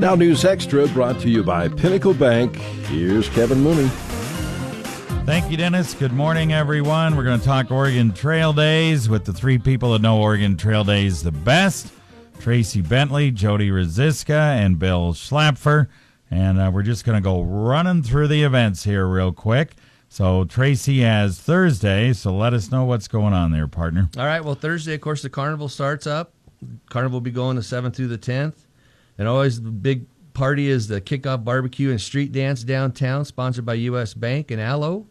Now News Extra brought to you by Pinnacle Bank. Here's Kevin Mooney. Thank you, Dennis. Good morning, everyone. We're going to talk Oregon Trail Days with the three people that know Oregon Trail Days the best. Tracey, Bentley, Jodi, Ruzicka, and Bill Schlapfer. And we're just going to go running through the events here real quick. So Tracey has Thursday, so let us know what's going on there, partner. All right, well, Thursday, of course, the carnival starts up. Carnival will be going the 7th through the 10th. And always the big party is the kickoff barbecue and street dance downtown, sponsored by U.S. Bank and Aloe.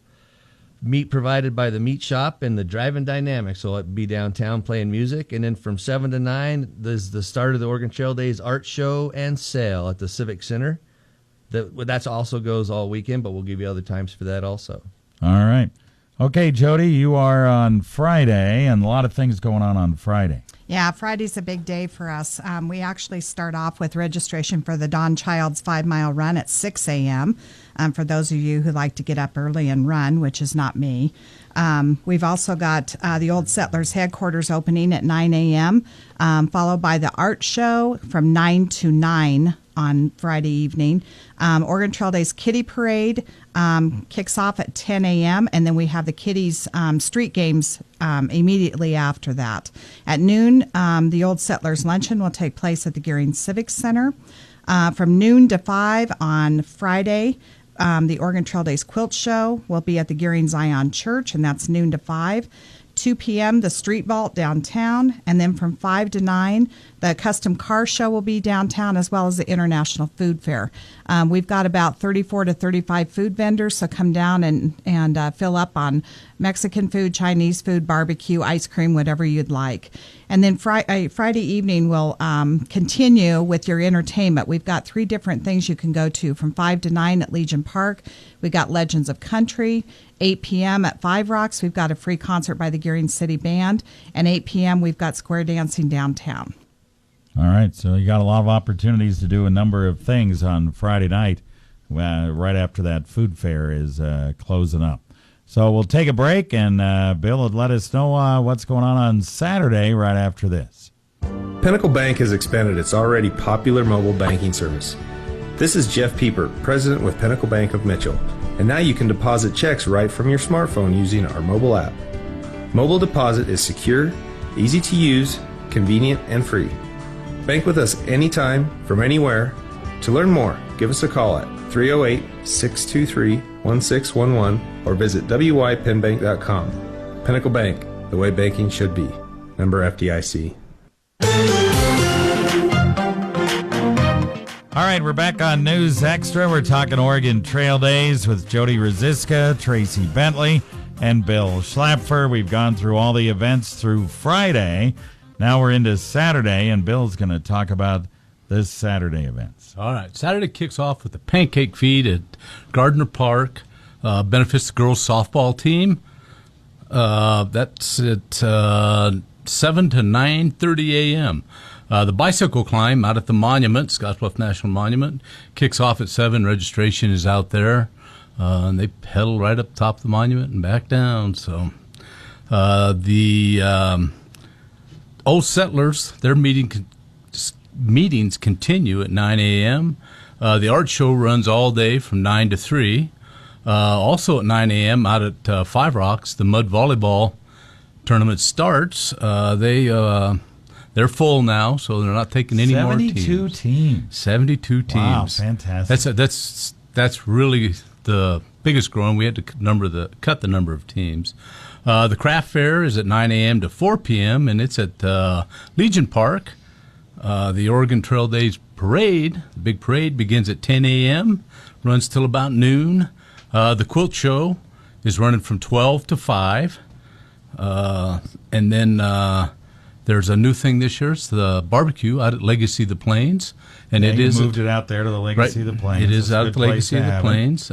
Meat provided by the Meat Shop and the Drive-In Dynamics will be downtown playing music. And then from 7 to 9, there's the start of the Oregon Trail Days art show and sale at the Civic Center. That also goes all weekend, but we'll give you other times for that also. All right. Okay, Jodi, you are on Friday, and a lot of things going on Friday. Yeah, Friday's a big day for us. We actually start off with registration for the Don Child's 5-mile run at 6 a.m. For those of you who like to get up early and run, which is not me. We've also got the Old Settlers headquarters opening at 9 a.m., followed by the art show from 9 to 9 on Friday evening. Oregon Trail Days Kitty Parade kicks off at 10 a.m., and then we have the Kitties street games immediately after that. At noon, the Old Settlers Luncheon will take place at the Gering Civic Center. From noon to 5 on Friday, the Oregon Trail Days Quilt Show will be at the Gering Zion Church, and that's noon to 5. 2 p.m., the Street Vault downtown, and then from 5 to 9, the Custom Car Show will be downtown, as well as the International Food Fair. We've got about 34 to 35 food vendors, so come down and fill up on Mexican food, Chinese food, barbecue, ice cream, whatever you'd like. And then Friday evening, we'll continue with your entertainment. We've got 3 different things you can go to from 5 to 9 at Legion Park. We've got Legends of Country. 8 p.m. at Five Rocks, we've got a free concert by the Gering City Band. And 8 p.m., we've got square dancing downtown. All right, so you got a lot of opportunities to do a number of things on Friday night right after that food fair is closing up. So we'll take a break, and Bill will let us know what's going on Saturday right after this. Pinnacle Bank has expanded its already popular mobile banking service. This is Jeff Pieper, president with Pinnacle Bank of Mitchell, and now you can deposit checks right from your smartphone using our mobile app. Mobile deposit is secure, easy to use, convenient, and free. Bank with us anytime, from anywhere. To learn more, give us a call at 308-623-1611 or visit wypinbank.com. Pinnacle Bank, the way banking should be. Member FDIC. All right, we're back on News Extra. We're talking Oregon Trail Days with Jodi Ruzicka, Tracey Bentley, and Bill Schlapfer. We've gone through all the events through Friday. Now we're into Saturday, and Bill's going to talk about this Saturday events. All right, Saturday kicks off with the pancake feed at Gardner Park. Benefits the girls softball team. That's at 7 to 9:30 a.m. The bicycle climb out at the monument, Scottsbluff National Monument, kicks off at 7. Registration is out there. And they pedal right up top of the monument and back down. So the Old Settlers, their meetings continue at 9 a.m. The art show runs all day from 9 to 3. Also at 9 a.m. out at Five Rocks, the mud volleyball tournament starts. They're full now, so they're not taking any more teams. 72 teams. 72 teams. Wow, fantastic. That's really the biggest growing. We had to cut the number of teams. The craft fair is at 9 a.m. to 4 p.m., and it's at Legion Park. The Oregon Trail Days parade, the big parade, begins at 10 a.m., runs till about noon. The quilt show is running from 12 to 5. And then there's a new thing this year. It's the barbecue out at Legacy of the Plains. And yeah, it you is moved it out there to the Legacy of the Plains. It is out at the Legacy of the Plains.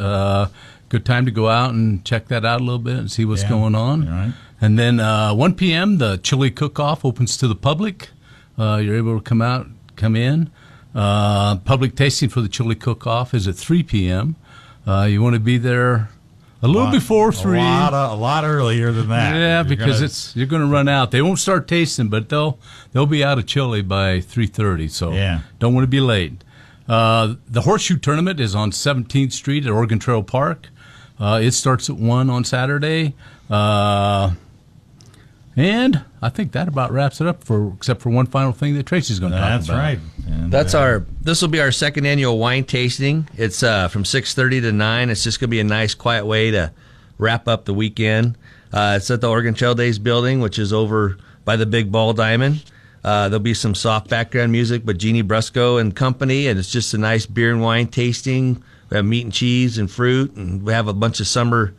Good time to go out and check that out a little bit and see what's going on. Right. And then 1 p.m., the chili cook-off opens to the public. You're able to come in. Public tasting for the chili cook-off is at 3 p.m. You want to be there a little before 3. A lot earlier than that. Yeah, because you're going to run out. They won't start tasting, but they'll be out of chili by 3:30. So don't want to be late. The Horseshoe Tournament is on 17th Street at Oregon Trail Park. It starts at 1 on Saturday. And I think that about wraps it up, except for one final thing that Tracey's going to talk about. That's right. And, This will be our second annual wine tasting. It's from 6:30 to 9. It's just going to be a nice, quiet way to wrap up the weekend. It's at the Oregon Trail Days building, which is over by the Big Ball Diamond. There'll be some soft background music by Jeannie Brusco and company, and it's just a nice beer and wine tasting. We have meat and cheese and fruit, and we have a bunch of summer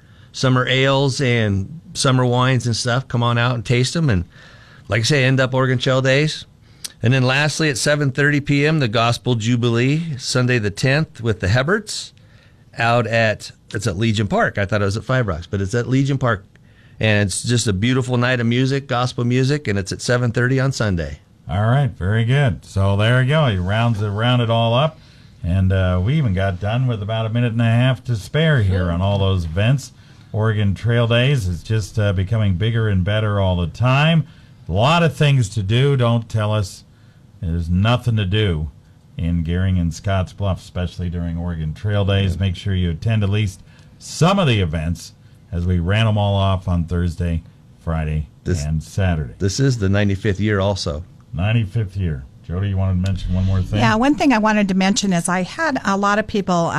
ales and summer wines and stuff. Come on out and taste them, and like I say, end up Oregon Trail Days. And then lastly, at 7:30 p.m., the Gospel Jubilee, Sunday the 10th, with the Heberts it's at Legion Park. I thought it was at Five Rocks, but it's at Legion Park. And it's just a beautiful night of music, gospel music, and it's at 7:30 on Sunday. All right, very good. So there you go. He round it all up. And we even got done with about a minute and a half to spare here on all those events. Oregon Trail Days is just becoming bigger and better all the time. A lot of things to do. Don't tell us there's nothing to do in Gering and Scotts Bluff, especially during Oregon Trail Days. Make sure you attend at least some of the events as we ran them all off on Thursday, Friday, and Saturday. This is the 95th year also. 95th year. Jodi, you wanted to mention one more thing? Yeah, one thing I wanted to mention is I had a lot of people,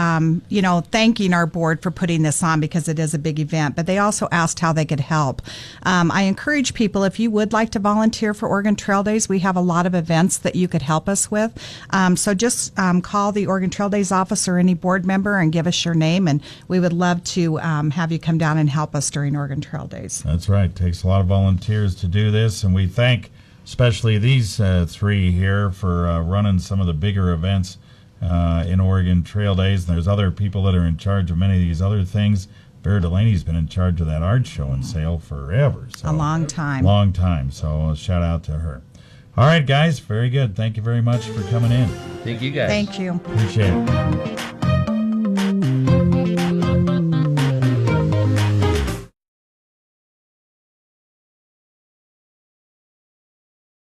thanking our board for putting this on because it is a big event, but they also asked how they could help. I encourage people, if you would like to volunteer for Oregon Trail Days, we have a lot of events that you could help us with. So just call the Oregon Trail Days office or any board member and give us your name, and we would love to have you come down and help us during Oregon Trail Days. That's right. It takes a lot of volunteers to do this, and we thank especially these three here for running some of the bigger events in Oregon Trail Days. And there's other people that are in charge of many of these other things. Bear Delaney's been in charge of that art show and sale forever. So, a long time. Long time. So a shout out to her. All right, guys. Very good. Thank you very much for coming in. Thank you, guys. Thank you. Appreciate it.